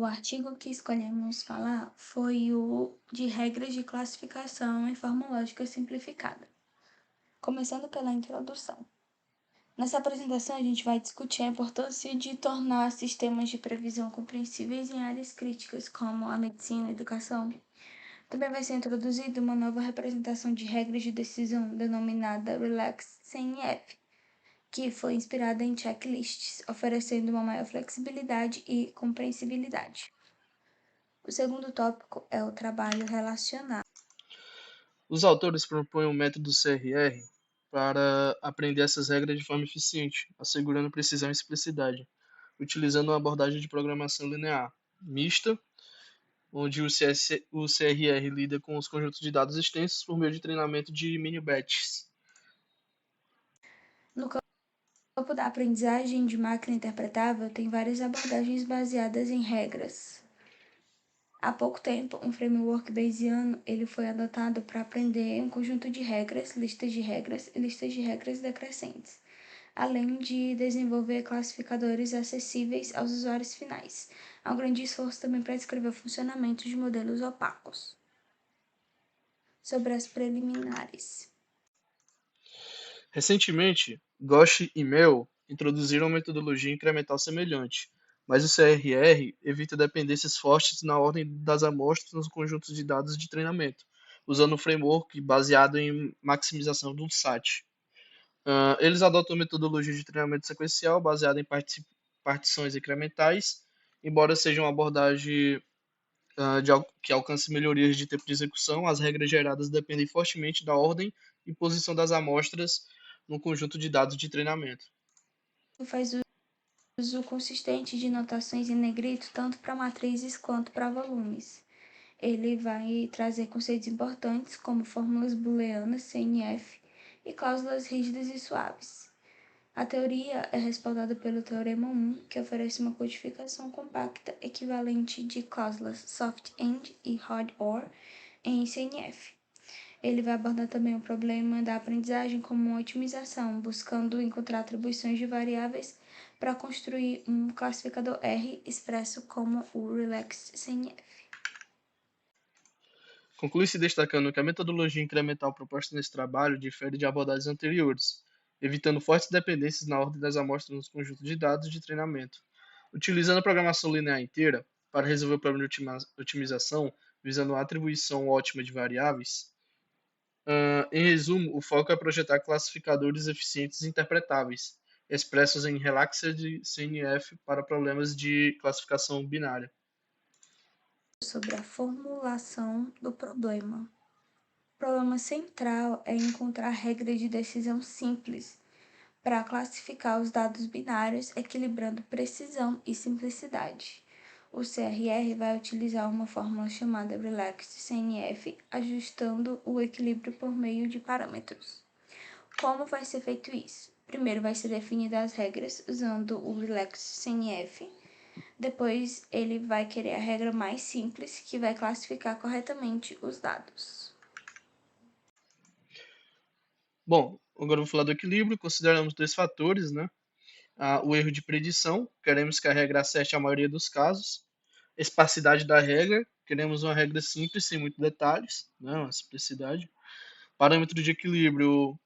O artigo que escolhemos falar foi o de regras de classificação em forma lógica simplificada. Começando pela introdução. Nessa apresentação, a gente vai discutir a importância de tornar sistemas de previsão compreensíveis em áreas críticas, como a medicina e a educação. Também vai ser introduzida uma nova representação de regras de decisão denominada Relax CNF, que foi inspirada em checklists, oferecendo uma maior flexibilidade e compreensibilidade. O segundo tópico é o trabalho relacional. Os autores propõem um método CRR para aprender essas regras de forma eficiente, assegurando precisão e simplicidade, utilizando uma abordagem de programação linear mista, onde o CRR lida com os conjuntos de dados extensos por meio de treinamento de mini-batches. No campo da aprendizagem de máquina interpretável, tem várias abordagens baseadas em regras. Há pouco tempo, um framework bayesiano ele foi adotado para aprender um conjunto de regras, listas de regras e listas de regras decrescentes, além de desenvolver classificadores acessíveis aos usuários finais. Há um grande esforço também para descrever o funcionamento de modelos opacos. Sobre as preliminares. Recentemente, Ghosh e Mel introduziram uma metodologia incremental semelhante, mas o CRR evita dependências fortes na ordem das amostras nos conjuntos de dados de treinamento, usando um framework baseado em maximização do SAT. Eles adotam metodologia de treinamento sequencial baseada em partições incrementais, embora seja uma abordagem que alcance melhorias de tempo de execução, as regras geradas dependem fortemente da ordem e posição das amostras no conjunto de dados de treinamento. Faz uso consistente de notações em negrito tanto para matrizes quanto para volumes. Ele vai trazer conceitos importantes como fórmulas booleanas, CNF, e cláusulas rígidas e suaves. A teoria é respaldada pelo Teorema 1, que oferece uma codificação compacta equivalente de cláusulas soft-end e hard-OR em CNF. Ele vai abordar também o problema da aprendizagem como uma otimização, buscando encontrar atribuições de variáveis para construir um classificador R expresso como o Relaxed CNF. Conclui-se destacando que a metodologia incremental proposta nesse trabalho difere de abordagens anteriores, evitando fortes dependências na ordem das amostras nos conjuntos de dados de treinamento. Utilizando a programação linear inteira para resolver o problema de otimização, visando a atribuição ótima de variáveis, em resumo, o foco é projetar classificadores eficientes e interpretáveis, expressos em Relaxed CNF para problemas de classificação binária. Sobre a formulação do problema. O problema central é encontrar regras de decisão simples para classificar os dados binários, equilibrando precisão e simplicidade. O CRR vai utilizar uma fórmula chamada Relaxed CNF, ajustando o equilíbrio por meio de parâmetros. Como vai ser feito isso? Primeiro vai ser definida as regras usando o Relaxed CNF. Depois ele vai querer a regra mais simples, que vai classificar corretamente os dados. Bom, agora eu vou falar do equilíbrio. Consideramos dois fatores, né? O erro de predição, queremos que a regra acerte a maioria dos casos. Espacidade da regra, queremos uma regra simples, sem muitos detalhes, né? Uma simplicidade. Parâmetro de equilíbrio,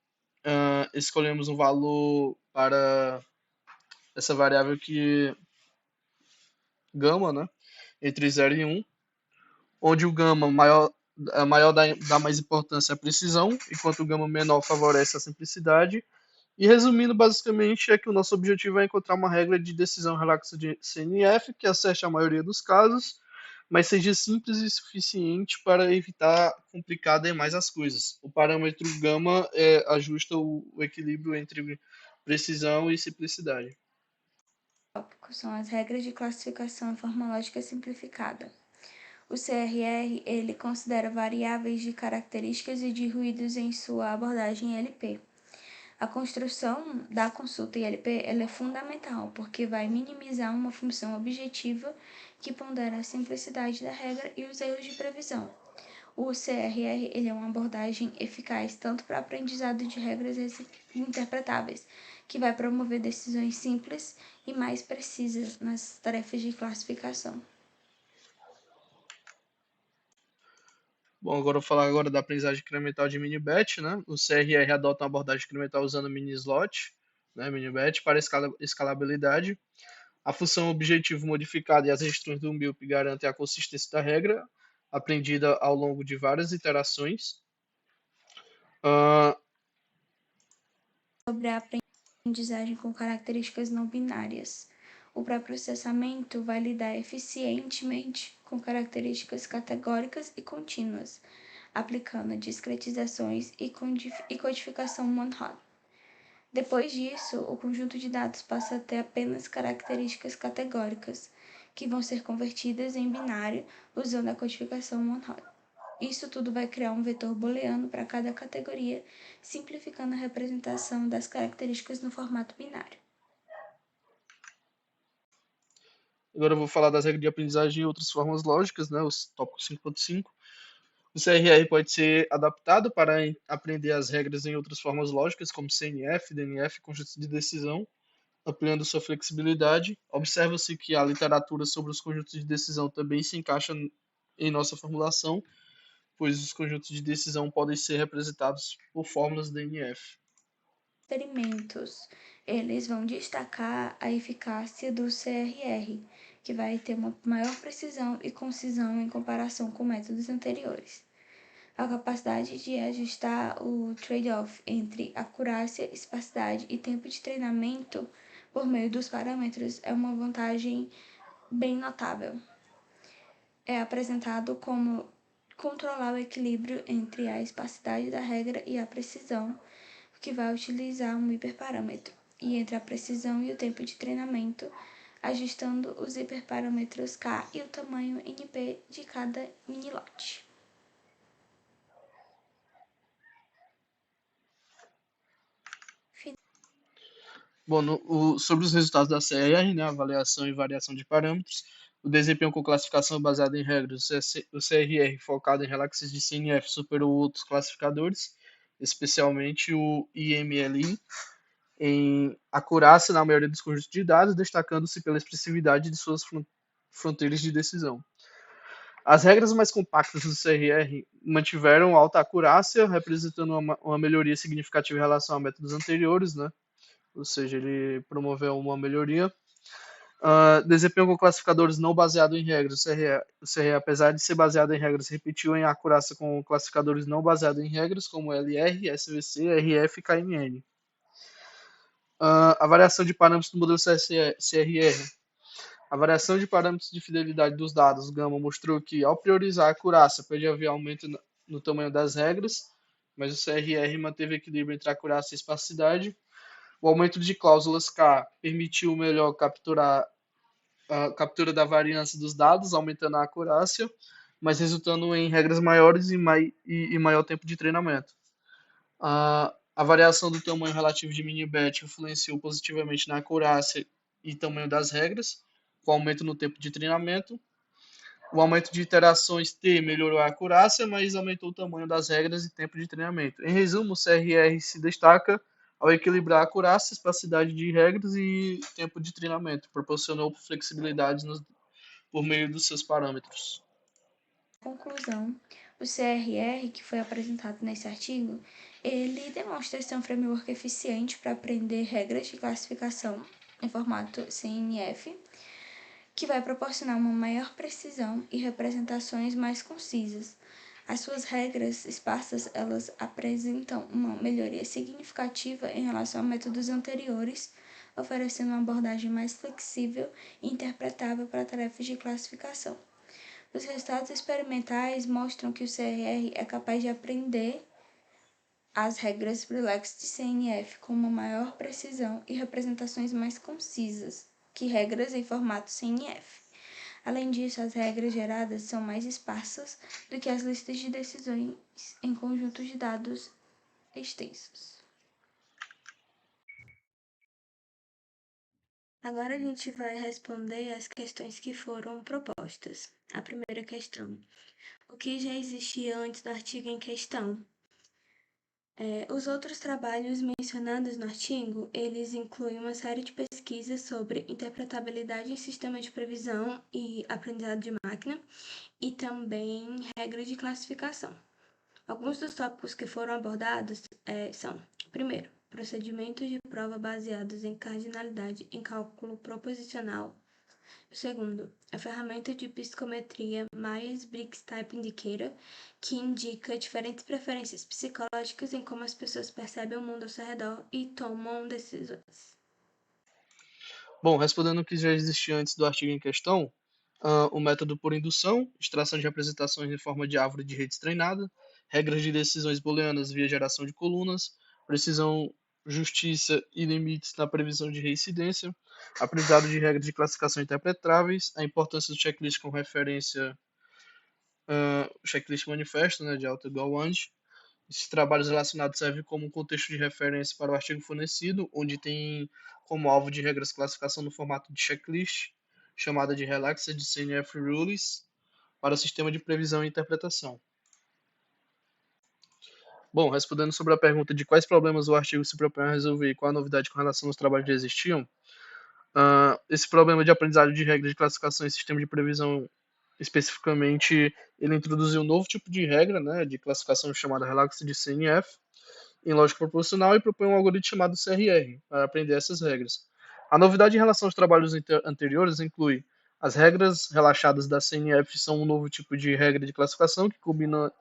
escolhemos um valor para essa variável que gama, né? Entre 0 e 1, onde o gama maior dá mais importância à precisão, enquanto o gama menor favorece a simplicidade. E resumindo, basicamente, é que o nosso objetivo é encontrar uma regra de decisão relaxa de CNF que acerte a maioria dos casos, mas seja simples e suficiente para evitar complicar demais as coisas. O parâmetro gama ajusta o equilíbrio entre precisão e simplicidade. Tópicos são as regras de classificação em forma lógica simplificada. O CRR ele considera variáveis de características e de ruídos em sua abordagem LP. A construção da consulta ILP ela é fundamental, porque vai minimizar uma função objetiva que pondera a simplicidade da regra e os erros de previsão. O CRR ele é uma abordagem eficaz tanto para aprendizado de regras interpretáveis, que vai promover decisões simples e mais precisas nas tarefas de classificação. Bom, agora eu vou falar agora da aprendizagem incremental de mini-batch, né? O CRR adota uma abordagem incremental usando mini-slot, né, mini-batch, para escalabilidade. A função objetivo modificada e as restrições do MILP garantem a consistência da regra, aprendida ao longo de várias iterações. Uh, Sobre a aprendizagem com características não binárias. O pré-processamento vai lidar eficientemente com características categóricas e contínuas, aplicando discretizações e codificação one-hot. Depois disso, o conjunto de dados passa a ter apenas características categóricas, que vão ser convertidas em binário usando a codificação one-hot. Isso tudo vai criar um vetor booleano para cada categoria, simplificando a representação das características no formato binário. Agora eu vou falar das regras de aprendizagem e outras formas lógicas, né? Os tópicos 5.5. O CRR pode ser adaptado para aprender as regras em outras formas lógicas, como CNF, DNF, conjuntos de decisão, ampliando sua flexibilidade. Observa-se que a literatura sobre os conjuntos de decisão também se encaixa em nossa formulação, pois os conjuntos de decisão podem ser representados por fórmulas DNF. Experimentos, eles vão destacar a eficácia do CRR, que vai ter uma maior precisão e concisão em comparação com métodos anteriores. A capacidade de ajustar o trade-off entre acurácia, espacidade e tempo de treinamento por meio dos parâmetros é uma vantagem bem notável. É apresentado como controlar o equilíbrio entre a espacidade da regra e a precisão, que vai utilizar um hiperparâmetro, e entre a precisão e o tempo de treinamento, ajustando os hiperparâmetros K e o tamanho NP de cada mini-lote. Bom, sobre os resultados da CR, né, avaliação e variação de parâmetros, o desempenho com classificação baseada em regras, o CRR focado em relaxes de CNF superou outros classificadores, especialmente o IMLI, em acurácia na maioria dos conjuntos de dados, destacando-se pela expressividade de suas fronteiras de decisão. As regras mais compactas do CRR mantiveram alta acurácia, representando uma melhoria significativa em relação a métodos anteriores, né? Ou seja, ele promoveu uma melhoria. Desempenho com classificadores não baseado em regras. O CRE, apesar de ser baseado em regras, repetiu em acurácia com classificadores não baseados em regras, como LR, SVC, RF e KNN. A variação de parâmetros do modelo CRR. A variação de parâmetros de fidelidade dos dados Gama mostrou que, ao priorizar a acurácia, pode haver aumento no tamanho das regras, mas o CRR manteve equilíbrio entre a acurácia e a espacidade. O aumento de cláusulas K permitiu melhor capturar a captura da variância dos dados, aumentando a acurácia, mas resultando em regras maiores e maior tempo de treinamento. A variação do tamanho relativo de mini-batch influenciou positivamente na acurácia e tamanho das regras, com aumento no tempo de treinamento. O aumento de iterações T melhorou a acurácia, mas aumentou o tamanho das regras e tempo de treinamento. Em resumo, o CRR se destaca ao equilibrar a acurácia, espacidade de regras e tempo de treinamento, proporcionou flexibilidade por meio dos seus parâmetros. Conclusão, o CRR, que foi apresentado nesse artigo, ele demonstra ser um framework eficiente para aprender regras de classificação em formato CNF, que vai proporcionar uma maior precisão e representações mais concisas. As suas regras esparsas, elas apresentam uma melhoria significativa em relação a métodos anteriores, oferecendo uma abordagem mais flexível e interpretável para tarefas de classificação. Os resultados experimentais mostram que o CRR é capaz de aprender as regras relax de CNF com uma maior precisão e representações mais concisas que regras em formato CNF. Além disso, as regras geradas são mais esparsas do que as listas de decisões em conjuntos de dados extensos. Agora a gente vai responder as questões que foram propostas. A primeira questão: o que já existia antes do artigo em questão? Os outros trabalhos mencionados no artigo, eles incluem uma série de pesquisas pesquisas sobre interpretabilidade em sistemas de previsão e aprendizado de máquina e também regras de classificação. Alguns dos tópicos que foram abordados são: primeiro, procedimentos de prova baseados em cardinalidade em cálculo proposicional. Segundo, a ferramenta de psicometria Myers-Briggs Type Indicator, que indica diferentes preferências psicológicas em como as pessoas percebem o mundo ao seu redor e tomam decisões. Bom, respondendo o que já existia antes do artigo em questão, o método por indução, extração de representações em forma de árvore de redes treinada, regras de decisões booleanas via geração de colunas, precisão, justiça e limites na previsão de reincidência, aprendizado de regras de classificação interpretáveis, a importância do checklist com referência, checklist manifesto, né, de alta igual ante. Esses trabalhos relacionados servem como um contexto de referência para o artigo fornecido, onde tem como alvo de regras de classificação no formato de checklist, chamada de Relaxed CNF Rules, para o sistema de previsão e interpretação. Bom, respondendo sobre a pergunta de quais problemas o artigo se propõe a resolver e qual a novidade com relação aos trabalhos que já existiam, esse problema de aprendizado de regras de classificação em sistema de previsão, especificamente, ele introduziu um novo tipo de regra, né, de classificação chamada Relaxed CNF, em lógica proposicional e propõe um algoritmo chamado CRR para aprender essas regras. A novidade em relação aos trabalhos anteriores inclui as regras relaxadas da CNF são um novo tipo de regra de classificação que combina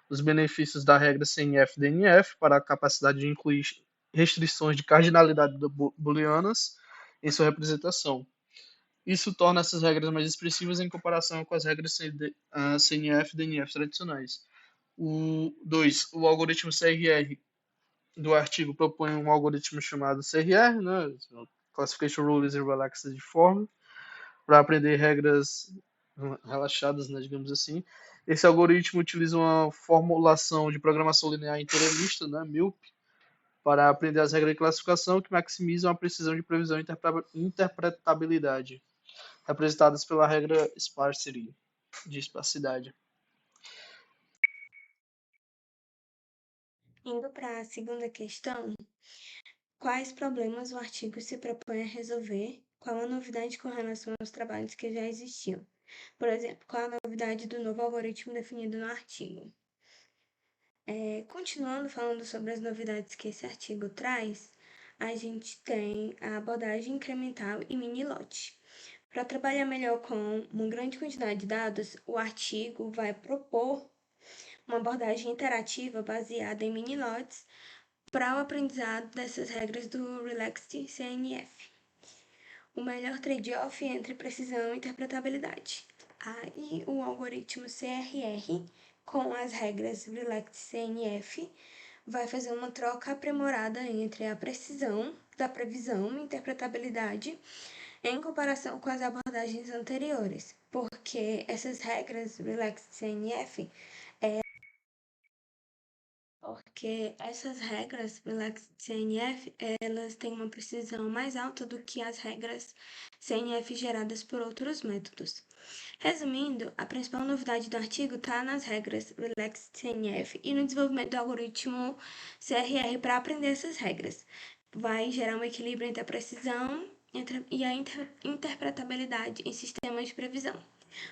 os benefícios da regra CNF-DNF para a capacidade de incluir restrições de cardinalidade booleanas em sua representação. Isso torna essas regras mais expressivas em comparação com as regras CNF-DNF tradicionais. O 2. O algoritmo CRR do artigo propõe um algoritmo chamado CRR, né, Classification Rules and Relaxed Form, para aprender regras relaxadas, né, digamos assim. Esse algoritmo utiliza uma formulação de programação linear inteiralista, né, MILP, para aprender as regras de classificação que maximizam a precisão de previsão e interpretabilidade, representadas pela regra sparsity, de espacidade. Indo para a segunda questão, quais problemas o artigo se propõe a resolver? Qual a novidade com relação aos trabalhos que já existiam? Por exemplo, qual a novidade do novo algoritmo definido no artigo? Continuando falando sobre as novidades que esse artigo traz, a gente tem a abordagem incremental e mini-lote. Para trabalhar melhor com uma grande quantidade de dados, o artigo vai propor uma abordagem interativa baseada em mini-lotes para o aprendizado dessas regras do Relaxed CNF. O melhor trade-off entre precisão e interpretabilidade. Aí o algoritmo CRR, com as regras Relaxed CNF, vai fazer uma troca aprimorada entre a precisão da previsão e interpretabilidade em comparação com as abordagens anteriores, porque essas regras Relaxed CNF CNF, elas têm uma precisão mais alta do que as regras CNF geradas por outros métodos. Resumindo, a principal novidade do artigo está nas regras Relaxed CNF e no desenvolvimento do algoritmo CRR para aprender essas regras. Vai gerar um equilíbrio entre a precisão e a interpretabilidade em sistemas de previsão.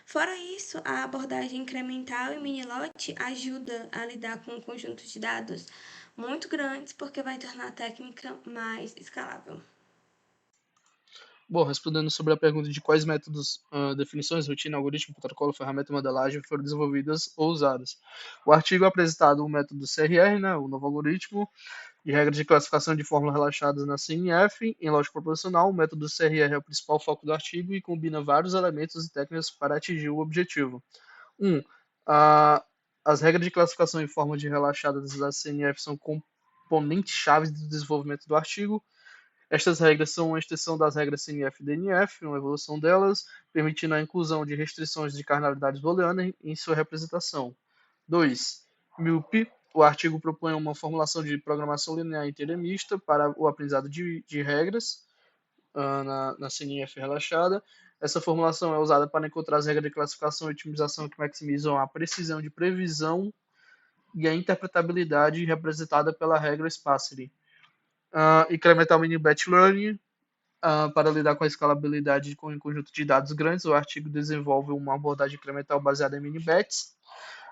Fora isso, a abordagem incremental e mini-lote ajuda a lidar com um conjunto de dados muito grandes, porque vai tornar a técnica mais escalável. Bom, respondendo sobre a pergunta de quais métodos, definições, rotina, algoritmo, protocolo, ferramenta e modelagem foram desenvolvidas ou usadas. O artigo é apresentado o método CRR, né, o novo algoritmo, de regras de classificação de fórmulas relaxadas na CNF, em lógica proposicional. O método CRR é o principal foco do artigo e combina vários elementos e técnicas para atingir o objetivo. 1. As regras de classificação em forma de relaxadas da CNF são componentes chaves do desenvolvimento do artigo. Estas regras são uma extensão das regras CNF e DNF, uma evolução delas, permitindo a inclusão de restrições de cardinalidades booleanas em sua representação. 2. MILP. O artigo propõe uma formulação de programação linear inteiremista para o aprendizado de regras na CNF relaxada. Essa formulação é usada para encontrar as regras de classificação e otimização que maximizam a precisão de previsão e a interpretabilidade representada pela regra sparsity. Incremental mini batch learning. Para lidar com a escalabilidade com um conjunto de dados grandes, o artigo desenvolve uma abordagem incremental baseada em mini-batches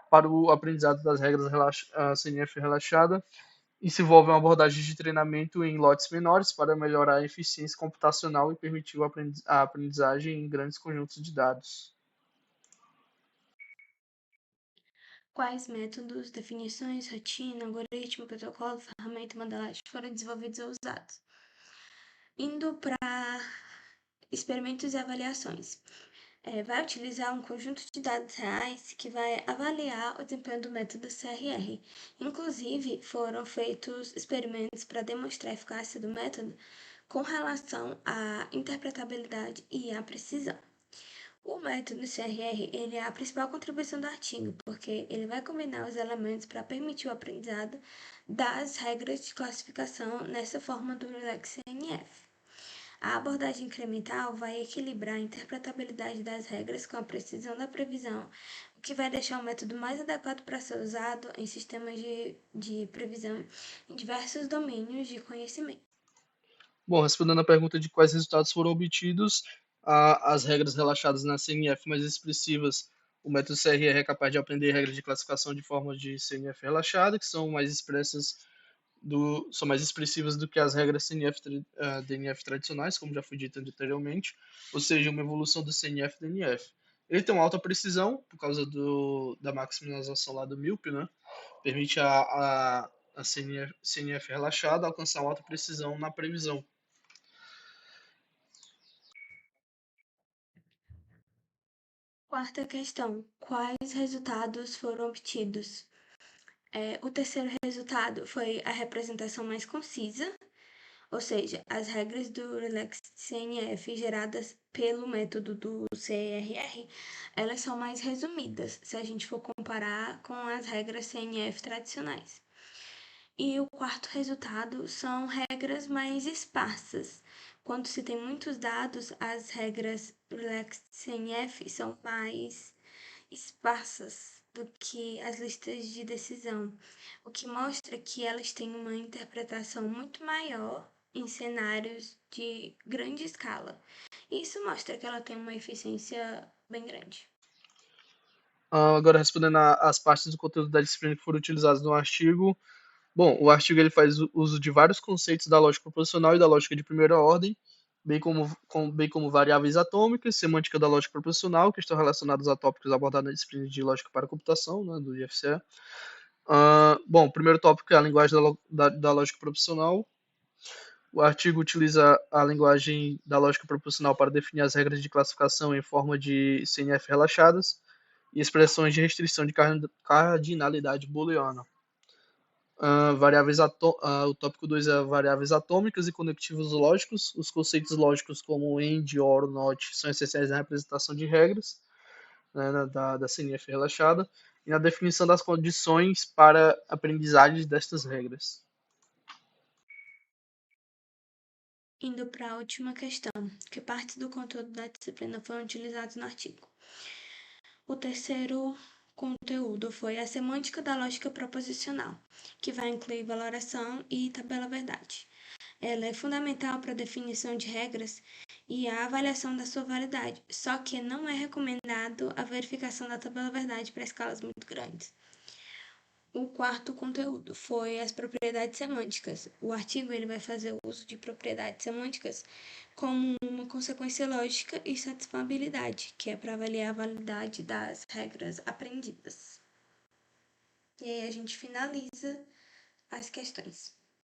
para o aprendizado das regras CNF relaxada e se envolve uma abordagem de treinamento em lotes menores para melhorar a eficiência computacional e permitir a aprendizagem em grandes conjuntos de dados. Quais métodos, definições, rotina, algoritmo, protocolo, ferramenta e modelagem foram desenvolvidos ou usados? Indo para experimentos e avaliações. Vai utilizar um conjunto de dados reais que vai avaliar o desempenho do método CRR. Inclusive, foram feitos experimentos para demonstrar a eficácia do método com relação à interpretabilidade e à precisão. O método CRR ele é a principal contribuição do artigo, porque ele vai combinar os elementos para permitir o aprendizado das regras de classificação nessa forma do RELEX CNF. A abordagem incremental vai equilibrar a interpretabilidade das regras com a precisão da previsão, o que vai deixar o método mais adequado para ser usado em sistemas de previsão em diversos domínios de conhecimento. Bom, respondendo à pergunta de quais resultados foram obtidos, as regras relaxadas na CNF mais expressivas, o método CRR é capaz de aprender regras de classificação de forma de CNF relaxada, que são mais são mais expressivas do que as regras DNF tradicionais, como já foi dito anteriormente, ou seja, uma evolução do CNF DNF. Ele tem uma alta precisão por causa da maximização lá do MILP, né? Permite a CNF relaxada alcançar uma alta precisão na previsão. Quarta questão: quais resultados foram obtidos? O terceiro resultado foi a representação mais concisa, ou seja, as regras do Relax CNF geradas pelo método do CRR, elas são mais resumidas, se a gente for comparar com as regras CNF tradicionais. E o quarto resultado são regras mais esparsas. Quando se tem muitos dados, as regras Relax CNF são mais esparsas do que as listas de decisão, o que mostra que elas têm uma interpretação muito maior em cenários de grande escala. Isso mostra que ela tem uma eficiência bem grande. Agora, respondendo às partes do conteúdo da disciplina que foram utilizadas no artigo. Bom, o artigo ele faz uso de vários conceitos da lógica proposicional e da lógica de primeira ordem, bem como variáveis atômicas, semântica da lógica proposicional, que estão relacionados a tópicos abordados na disciplina de lógica para a computação, né, do IFCE. Bom, o primeiro tópico é a linguagem da lógica proposicional. O artigo utiliza a linguagem da lógica proposicional para definir as regras de classificação em forma de CNF relaxadas e expressões de restrição de cardinalidade booleana. O tópico 2 é variáveis atômicas e conectivos lógicos. Os conceitos lógicos como AND, OR, NOT são essenciais na representação de regras, né, da CNF relaxada e na definição das condições para aprendizagem destas regras. Indo para a última questão, que partes do conteúdo da disciplina foram utilizados no artigo. O terceiro conteúdo foi a semântica da lógica proposicional, que vai incluir valoração e tabela verdade. Ela é fundamental para a definição de regras e a avaliação da sua validade, só que não é recomendado a verificação da tabela verdade para escalas muito grandes. O quarto conteúdo foi as propriedades semânticas. O artigo ele vai fazer uso de propriedades semânticas como uma consequência lógica e satisfabilidade, que é para avaliar a validade das regras aprendidas. E aí a gente finaliza as questões.